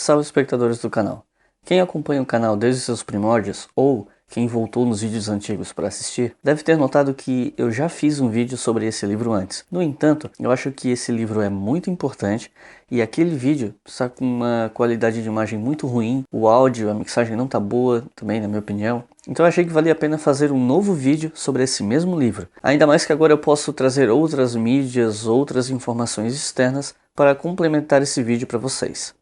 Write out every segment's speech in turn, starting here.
Salve espectadores do canal. Quem acompanha o canal desde seus primórdios, ou quem voltou nos vídeos antigos para assistir, deve ter notado que eu já fiz um vídeo sobre esse livro antes. No entanto, eu acho que esse livro é muito importante e aquele vídeo está com uma qualidade de imagem muito ruim, o áudio, a mixagem não tá boa também, na minha opinião. Então eu achei que valia a pena fazer um novo vídeo sobre esse mesmo livro. Ainda mais que agora eu posso trazer outras mídias, outras informações externas para complementar esse vídeo para vocês.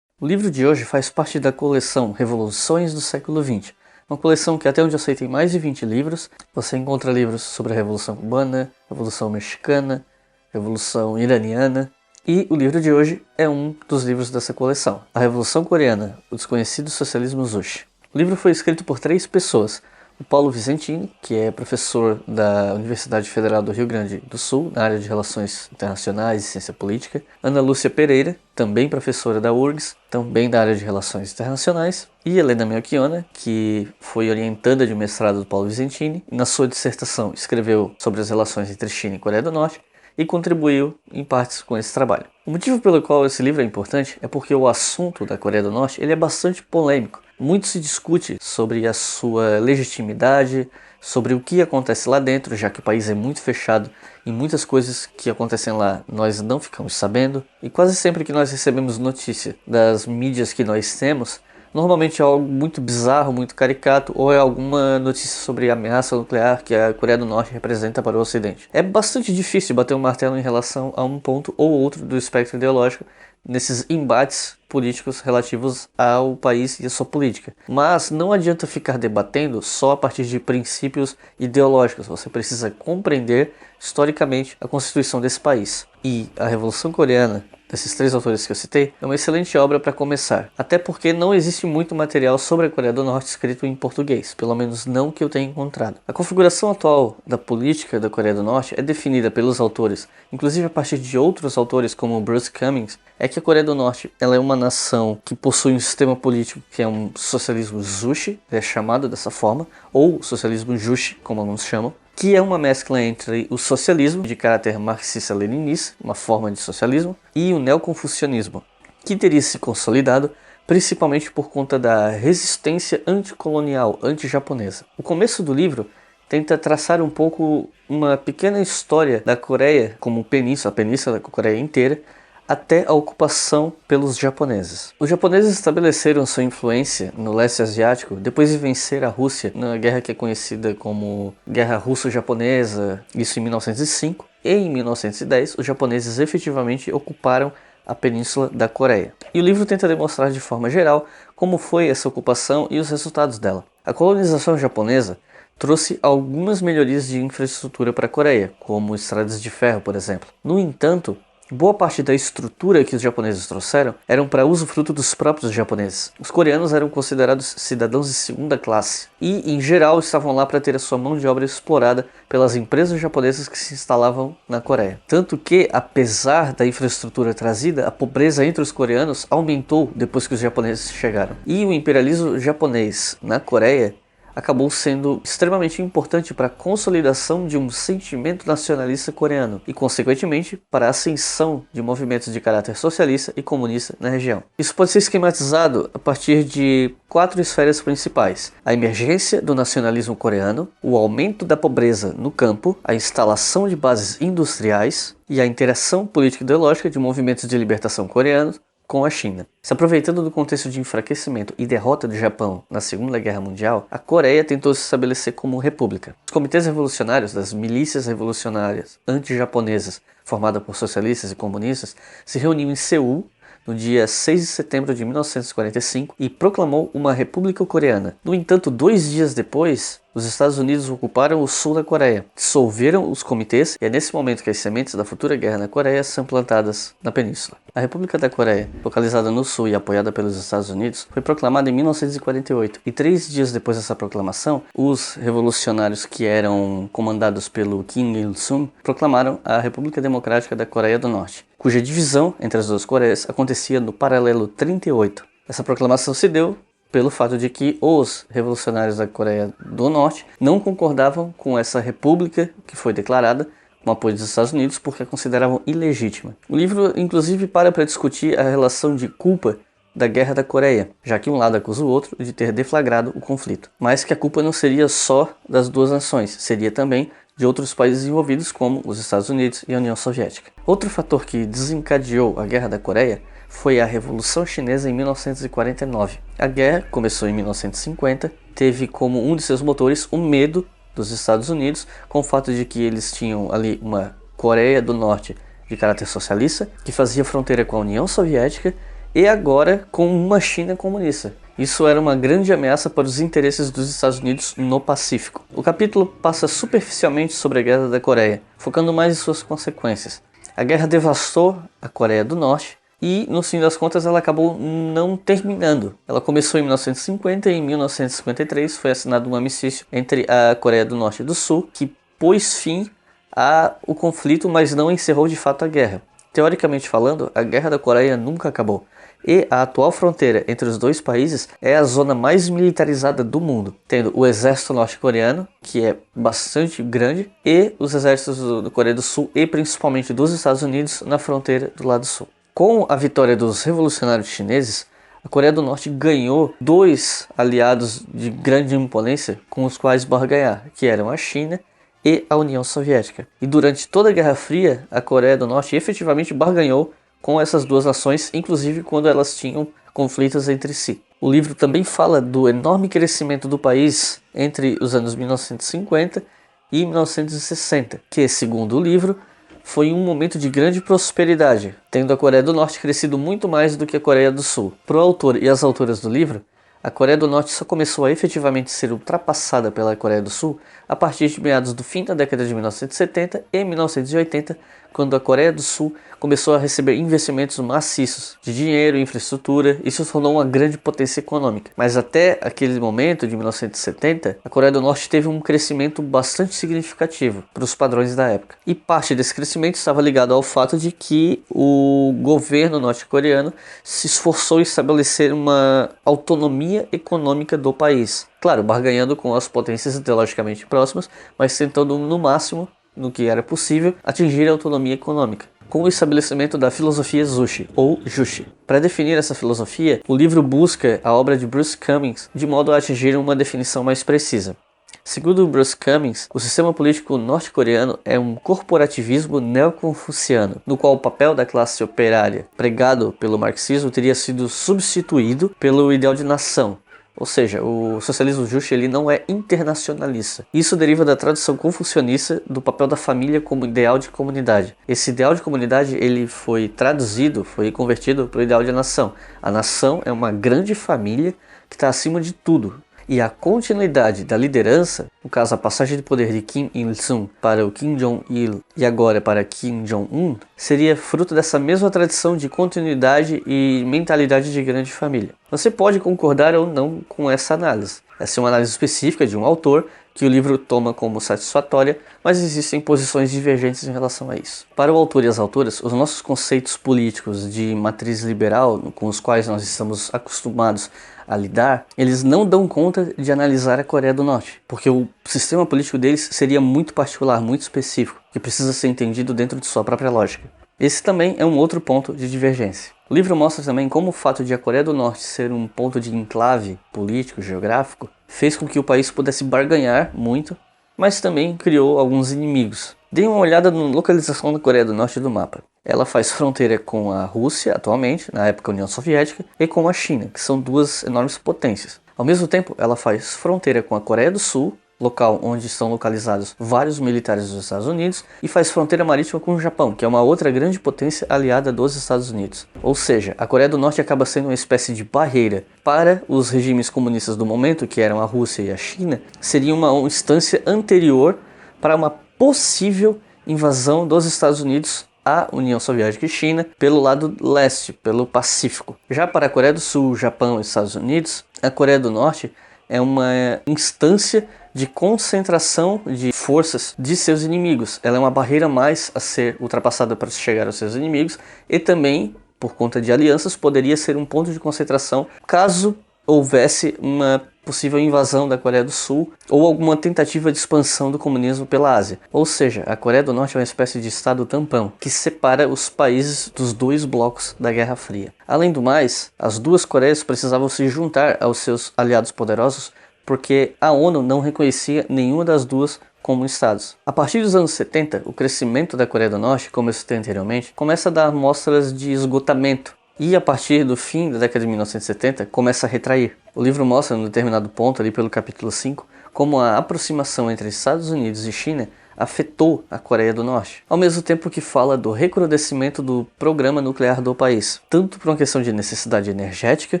O livro de hoje faz parte da coleção Revoluções do século XX, uma coleção que até onde eu sei tem mais de 20 livros. Você encontra livros sobre a Revolução Cubana, Revolução Mexicana, Revolução Iraniana, e o livro de hoje é um dos livros dessa coleção, A Revolução Coreana, o desconhecido socialismo Juche. O livro foi escrito por 3 pessoas, o Paulo Visentini, que é professor da Universidade Federal do Rio Grande do Sul, na área de Relações Internacionais e Ciência Política. Ana Lúcia Pereira, também professora da URGS, também da área de Relações Internacionais. E Helena Melchiona, que foi orientanda de mestrado do Paulo Visentini. Na sua dissertação escreveu sobre as relações entre China e Coreia do Norte e contribuiu em partes com esse trabalho. O motivo pelo qual esse livro é importante é porque o assunto da Coreia do Norte ele é bastante polêmico. Muito se discute sobre a sua legitimidade, sobre o que acontece lá dentro, já que o país é muito fechado e muitas coisas que acontecem lá nós não ficamos sabendo. E quase sempre que nós recebemos notícia das mídias que nós temos, normalmente é algo muito bizarro, muito caricato, ou é alguma notícia sobre a ameaça nuclear que a Coreia do Norte representa para o Ocidente. É bastante difícil bater um martelo em relação a um ponto ou outro do espectro ideológico nesses embates políticos relativos ao país e à sua política. Mas não adianta ficar debatendo só a partir de princípios ideológicos. Você precisa compreender historicamente a constituição desse país. E a Revolução Coreana, desses 3 autores que eu citei, é uma excelente obra para começar. Até porque não existe muito material sobre a Coreia do Norte escrito em português, pelo menos não que eu tenha encontrado. A configuração atual da política da Coreia do Norte é definida pelos autores, inclusive a partir de outros autores como Bruce Cummings, é que a Coreia do Norte ela é uma nação que possui um sistema político que é um socialismo Juche, é chamado dessa forma, ou socialismo Juche, como alguns chamam, que é uma mescla entre o socialismo de caráter marxista-leninista, uma forma de socialismo, e o neoconfucionismo, que teria se consolidado principalmente por conta da resistência anticolonial, anti-japonesa. O começo do livro tenta traçar um pouco uma pequena história da Coreia como península, a península da Coreia inteira, até a ocupação pelos japoneses. Os japoneses estabeleceram sua influência no leste asiático depois de vencer a Rússia na guerra que é conhecida como Guerra Russo-Japonesa, isso em 1905, e em 1910 os japoneses efetivamente ocuparam a península da Coreia. E o livro tenta demonstrar de forma geral como foi essa ocupação e os resultados dela. A colonização japonesa trouxe algumas melhorias de infraestrutura para a Coreia, como estradas de ferro, por exemplo. No entanto, boa parte da estrutura que os japoneses trouxeram eram para uso fruto dos próprios japoneses. Os coreanos eram considerados cidadãos de segunda classe e, em geral, estavam lá para ter a sua mão de obra explorada pelas empresas japonesas que se instalavam na Coreia. Tanto que, apesar da infraestrutura trazida, a pobreza entre os coreanos aumentou depois que os japoneses chegaram. E o imperialismo japonês na Coreia acabou sendo extremamente importante para a consolidação de um sentimento nacionalista coreano e, consequentemente, para a ascensão de movimentos de caráter socialista e comunista na região. Isso pode ser esquematizado a partir de 4 esferas principais: a emergência do nacionalismo coreano, o aumento da pobreza no campo, a instalação de bases industriais e a interação político-ideológica de movimentos de libertação coreanos com a China. Se aproveitando do contexto de enfraquecimento e derrota do Japão na Segunda Guerra Mundial, a Coreia tentou se estabelecer como república. Os comitês revolucionários das milícias revolucionárias anti-japonesas, formadas por socialistas e comunistas, se reuniam em Seul no dia 6 de setembro de 1945 e proclamou uma república coreana. No entanto, 2 dias depois, os Estados Unidos ocuparam o sul da Coreia, dissolveram os comitês e é nesse momento que as sementes da futura guerra na Coreia são plantadas na península. A República da Coreia, localizada no sul e apoiada pelos Estados Unidos, foi proclamada em 1948 e 3 dias depois dessa proclamação, os revolucionários que eram comandados pelo Kim Il-sung proclamaram a República Democrática da Coreia do Norte, cuja divisão entre as duas Coreias acontecia no paralelo 38. Essa proclamação se deu pelo fato de que os revolucionários da Coreia do Norte não concordavam com essa república que foi declarada com apoio dos Estados Unidos porque a consideravam ilegítima. O livro inclusive para discutir a relação de culpa da Guerra da Coreia, já que um lado acusa o outro de ter deflagrado o conflito, mas que a culpa não seria só das duas nações, seria também de outros países envolvidos como os Estados Unidos e a União Soviética. Outro fator que desencadeou a Guerra da Coreia foi a Revolução Chinesa em 1949. A guerra começou em 1950, teve como um de seus motores o medo dos Estados Unidos com o fato de que eles tinham ali uma Coreia do Norte de caráter socialista, que fazia fronteira com a União Soviética, e agora com uma China comunista. Isso era uma grande ameaça para os interesses dos Estados Unidos no Pacífico. O capítulo passa superficialmente sobre a Guerra da Coreia, focando mais em suas consequências. A guerra devastou a Coreia do Norte e, no fim das contas, ela acabou não terminando. Ela começou em 1950 e em 1953 foi assinado um armistício entre a Coreia do Norte e do Sul, que pôs fim ao conflito, mas não encerrou de fato a guerra. Teoricamente falando, a Guerra da Coreia nunca acabou. E a atual fronteira entre os dois países é a zona mais militarizada do mundo, tendo o exército norte-coreano, que é bastante grande, e os exércitos da Coreia do Sul e principalmente dos Estados Unidos na fronteira do lado sul. Com a vitória dos revolucionários chineses, a Coreia do Norte ganhou dois aliados de grande imponência com os quais barganhar, que eram a China e a União Soviética. E durante toda a Guerra Fria, a Coreia do Norte efetivamente barganhou com essas duas nações, inclusive quando elas tinham conflitos entre si. O livro também fala do enorme crescimento do país entre os anos 1950 e 1960, que, segundo o livro, foi um momento de grande prosperidade, tendo a Coreia do Norte crescido muito mais do que a Coreia do Sul. Para o autor e as autoras do livro, a Coreia do Norte só começou a efetivamente ser ultrapassada pela Coreia do Sul a partir de meados do fim da década de 1970 e 1980, quando a Coreia do Sul começou a receber investimentos maciços de dinheiro e infraestrutura e se tornou uma grande potência econômica. Mas até aquele momento, de 1970, a Coreia do Norte teve um crescimento bastante significativo para os padrões da época. E parte desse crescimento estava ligado ao fato de que o governo norte-coreano se esforçou em estabelecer uma autonomia econômica do país. Claro, barganhando com as potências ideologicamente próximas, mas tentando no máximo, no que era possível, atingir a autonomia econômica, com o estabelecimento da filosofia Juche, ou Juche. Para definir essa filosofia, o livro busca a obra de Bruce Cummings de modo a atingir uma definição mais precisa. Segundo Bruce Cummings, o sistema político norte-coreano é um corporativismo neoconfuciano, no qual o papel da classe operária, pregado pelo marxismo, teria sido substituído pelo ideal de nação. Ou seja, o socialismo justo ele não é internacionalista. Isso deriva da tradição confucionista do papel da família como ideal de comunidade. Esse ideal de comunidade ele foi traduzido, foi convertido para o ideal de nação. A nação é uma grande família que está acima de tudo. E a continuidade da liderança, no caso a passagem de poder de Kim Il-sung para o Kim Jong-il e agora para Kim Jong-un, seria fruto dessa mesma tradição de continuidade e mentalidade de grande família. Você pode concordar ou não com essa análise. Essa é uma análise específica de um autor que o livro toma como satisfatória, mas existem posições divergentes em relação a isso. Para o autor e as autoras, os nossos conceitos políticos de matriz liberal, com os quais nós estamos acostumados a lidar, eles não dão conta de analisar a Coreia do Norte, porque o sistema político deles seria muito particular, muito específico, que precisa ser entendido dentro de sua própria lógica. Esse também é um outro ponto de divergência. O livro mostra também como o fato de a Coreia do Norte ser um ponto de enclave político, geográfico, fez com que o país pudesse barganhar muito, mas também criou alguns inimigos. Dê uma olhada na localização da Coreia do Norte do mapa. Ela faz fronteira com a Rússia atualmente, na época União Soviética, e com a China, que são duas enormes potências. Ao mesmo tempo, ela faz fronteira com a Coreia do Sul, local onde estão localizados vários militares dos Estados Unidos, e faz fronteira marítima com o Japão, que é uma outra grande potência aliada dos Estados Unidos. Ou seja, a Coreia do Norte acaba sendo uma espécie de barreira para os regimes comunistas do momento, que eram a Rússia e a China, seria uma instância anterior para uma possível invasão dos Estados Unidos à União Soviética e China pelo lado leste, pelo Pacífico. Já para a Coreia do Sul, Japão e Estados Unidos, a Coreia do Norte é uma instância de concentração de forças de seus inimigos. Ela é uma barreira mais a ser ultrapassada para chegar aos seus inimigos e também, por conta de alianças, poderia ser um ponto de concentração caso houvesse uma possível invasão da Coreia do Sul ou alguma tentativa de expansão do comunismo pela Ásia. Ou seja, a Coreia do Norte é uma espécie de estado tampão que separa os países dos dois blocos da Guerra Fria. Além do mais, as duas Coreias precisavam se juntar aos seus aliados poderosos porque a ONU não reconhecia nenhuma das duas como estados. A partir dos anos 70, o crescimento da Coreia do Norte, como eu citei anteriormente, começa a dar mostras de esgotamento. E a partir do fim da década de 1970, começa a retrair. O livro mostra, num determinado ponto, ali pelo capítulo 5, como a aproximação entre Estados Unidos e China afetou a Coreia do Norte, ao mesmo tempo que fala do recrudescimento do programa nuclear do país, tanto por uma questão de necessidade energética,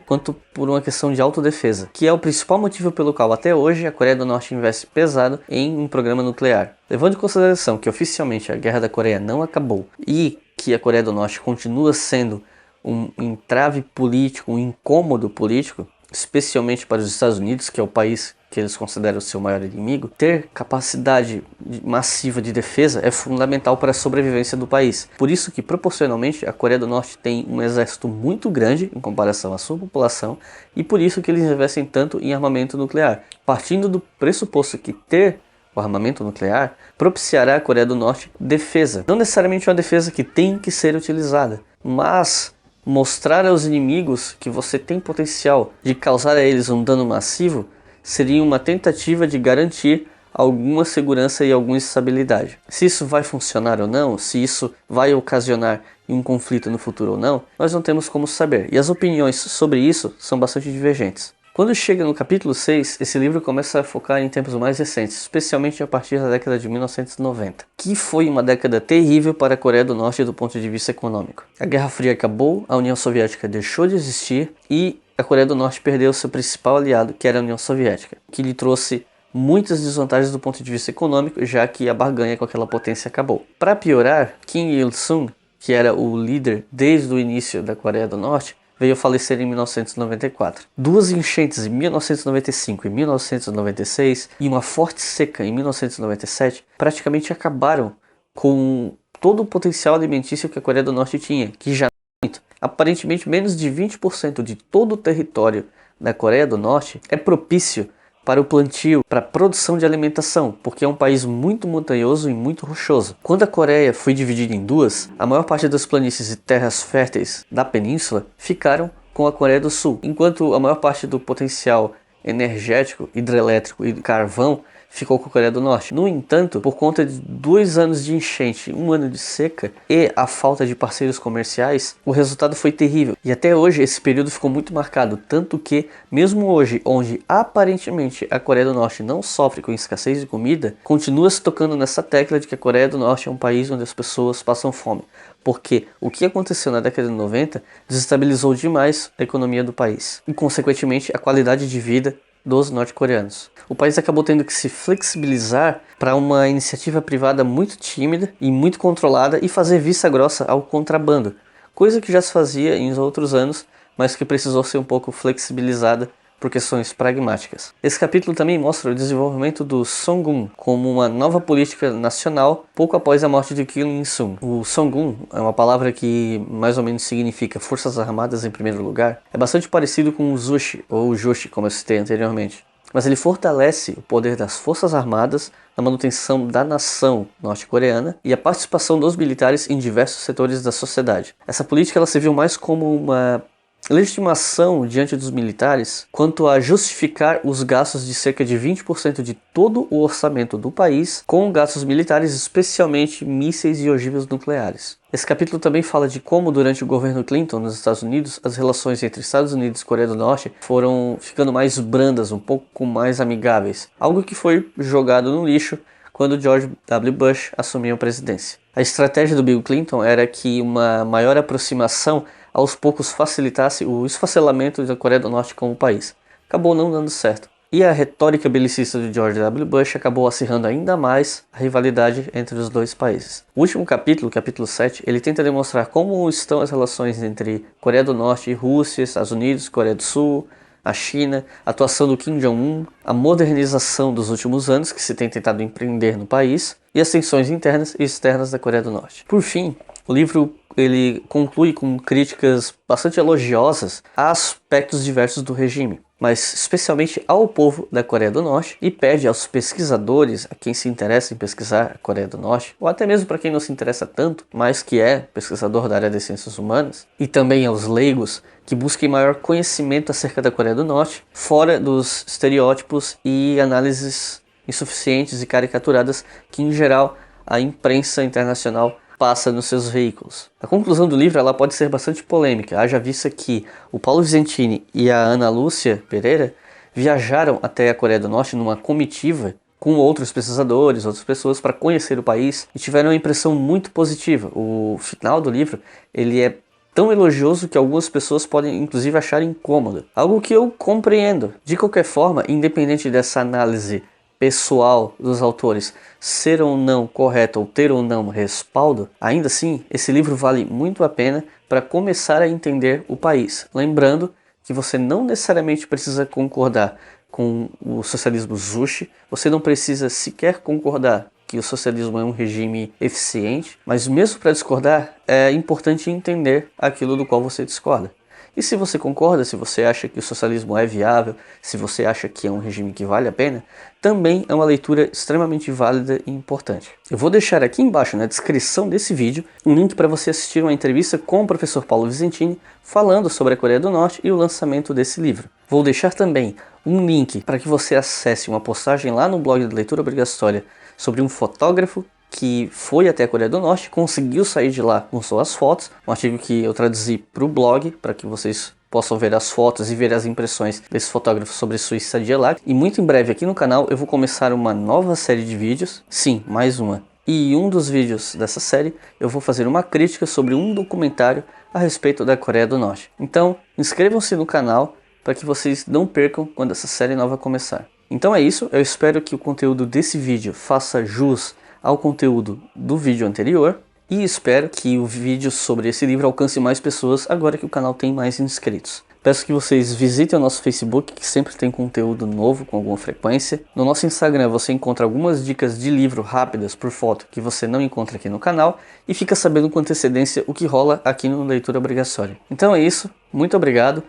quanto por uma questão de autodefesa, que é o principal motivo pelo qual até hoje a Coreia do Norte investe pesado em um programa nuclear. Levando em consideração que oficialmente a Guerra da Coreia não acabou e que a Coreia do Norte continua sendo um entrave político, um incômodo político, especialmente para os Estados Unidos, que é o país que eles consideram o seu maior inimigo, ter capacidade massiva de defesa é fundamental para a sobrevivência do país. Por isso que, proporcionalmente, a Coreia do Norte tem um exército muito grande em comparação à sua população e por isso que eles investem tanto em armamento nuclear, partindo do pressuposto que ter o armamento nuclear propiciará à Coreia do Norte defesa. Não necessariamente uma defesa que tem que ser utilizada, mas mostrar aos inimigos que você tem potencial de causar a eles um dano massivo seria uma tentativa de garantir alguma segurança e alguma estabilidade. Se isso vai funcionar ou não, se isso vai ocasionar um conflito no futuro ou não, nós não temos como saber. E as opiniões sobre isso são bastante divergentes. Quando chega no capítulo 6, esse livro começa a focar em tempos mais recentes, especialmente a partir da década de 1990, que foi uma década terrível para a Coreia do Norte do ponto de vista econômico. A Guerra Fria acabou, a União Soviética deixou de existir e a Coreia do Norte perdeu seu principal aliado, que era a União Soviética, que lhe trouxe muitas desvantagens do ponto de vista econômico, já que a barganha com aquela potência acabou. Para piorar, Kim Il-sung, que era o líder desde o início da Coreia do Norte, veio a falecer em 1994. Duas enchentes em 1995 e 1996 e uma forte seca em 1997 praticamente acabaram com todo o potencial alimentício que a Coreia do Norte tinha, que já muito. Aparentemente menos de 20% de todo o território da Coreia do Norte é propício para o plantio, para a produção de alimentação, porque é um país muito montanhoso e muito rochoso. Quando a Coreia foi dividida em duas, a maior parte das planícies e terras férteis da península ficaram com a Coreia do Sul, enquanto a maior parte do potencial energético, hidrelétrico e carvão ficou com a Coreia do Norte. No entanto, por conta de 2 anos de enchente, 1 ano de seca e a falta de parceiros comerciais, o resultado foi terrível. E até hoje esse período ficou muito marcado, tanto que mesmo hoje, onde aparentemente a Coreia do Norte não sofre com escassez de comida, continua se tocando nessa tecla de que a Coreia do Norte é um país onde as pessoas passam fome. Porque o que aconteceu na década de 90 desestabilizou demais a economia do país e, consequentemente, a qualidade de vida dos norte-coreanos. O país acabou tendo que se flexibilizar para uma iniciativa privada muito tímida e muito controlada e fazer vista grossa ao contrabando, coisa que já se fazia em outros anos, mas que precisou ser um pouco flexibilizada por questões pragmáticas. Esse capítulo também mostra o desenvolvimento do Songun como uma nova política nacional pouco após a morte de Kim Il-sung. O Songun é uma palavra que mais ou menos significa Forças Armadas em primeiro lugar. É bastante parecido com o Zushi, ou Joshi, como eu citei anteriormente. Mas ele fortalece o poder das Forças Armadas na manutenção da nação norte-coreana e a participação dos militares em diversos setores da sociedade. Essa política ela serviu mais como uma legitimação diante dos militares quanto a justificar os gastos de cerca de 20% de todo o orçamento do país com gastos militares, especialmente mísseis e ogivas nucleares. Esse capítulo também fala de como durante o governo Clinton nos Estados Unidos, as relações entre Estados Unidos e Coreia do Norte foram ficando mais brandas, um pouco mais amigáveis, algo que foi jogado no lixo quando George W. Bush assumiu a presidência. A estratégia do Bill Clinton era que uma maior aproximação aos poucos facilitasse o esfacelamento da Coreia do Norte como país. Acabou não dando certo. E a retórica belicista de George W. Bush acabou acirrando ainda mais a rivalidade entre os dois países. O último capítulo, capítulo 7, ele tenta demonstrar como estão as relações entre Coreia do Norte e Rússia, Estados Unidos, Coreia do Sul, a China, a atuação do Kim Jong-un, a modernização dos últimos anos que se tem tentado empreender no país e as tensões internas e externas da Coreia do Norte. Por fim, o livro ele conclui com críticas bastante elogiosas a aspectos diversos do regime, mas especialmente ao povo da Coreia do Norte, e pede aos pesquisadores, a quem se interessa em pesquisar a Coreia do Norte, ou até mesmo para quem não se interessa tanto, mas que é pesquisador da área das ciências humanas, e também aos leigos, que busquem maior conhecimento acerca da Coreia do Norte, fora dos estereótipos e análises insuficientes e caricaturadas que, em geral, a imprensa internacional passa nos seus veículos. A conclusão do livro ela pode ser bastante polêmica, haja vista que o Paulo Visentini e a Ana Lúcia Pereira viajaram até a Coreia do Norte numa comitiva com outros pesquisadores, outras pessoas, para conhecer o país, e tiveram uma impressão muito positiva. O final do livro ele é tão elogioso que algumas pessoas podem inclusive achar incômodo, algo que eu compreendo. De qualquer forma, independente dessa análise pessoal dos autores ser ou não correto ou ter ou não respaldo, ainda assim esse livro vale muito a pena para começar a entender o país. Lembrando que você não necessariamente precisa concordar com o socialismo Juche, você não precisa sequer concordar que o socialismo é um regime eficiente, mas mesmo para discordar é importante entender aquilo do qual você discorda. E se você concorda, se você acha que o socialismo é viável, se você acha que é um regime que vale a pena, também é uma leitura extremamente válida e importante. Eu vou deixar aqui embaixo na descrição desse vídeo um link para você assistir uma entrevista com o professor Paulo Visentini falando sobre a Coreia do Norte e o lançamento desse livro. Vou deixar também um link para que você acesse uma postagem lá no blog da Leitura Obrigatória sobre um fotógrafo que foi até a Coreia do Norte, conseguiu sair de lá com suas fotos, um artigo que eu traduzi para o blog, para que vocês possam ver as fotos e ver as impressões desse fotógrafo sobre sua estadia lá. E muito em breve aqui no canal eu vou começar uma nova série de vídeos, sim, mais uma. E um dos vídeos dessa série eu vou fazer uma crítica sobre um documentário a respeito da Coreia do Norte. Então inscrevam-se no canal para que vocês não percam quando essa série nova começar. Então é isso, eu espero que o conteúdo desse vídeo faça jus ao conteúdo do vídeo anterior e espero que o vídeo sobre esse livro alcance mais pessoas agora que o canal tem mais inscritos. Peço que vocês visitem o nosso Facebook, que sempre tem conteúdo novo com alguma frequência. No nosso Instagram você encontra algumas dicas de livro rápidas por foto que você não encontra aqui no canal e fica sabendo com antecedência o que rola aqui no Leitura Obrigatória. Então é isso, muito obrigado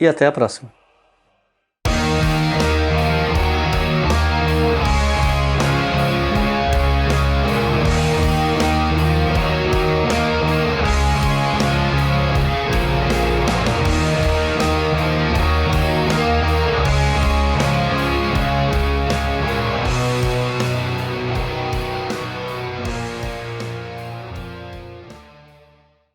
e até a próxima.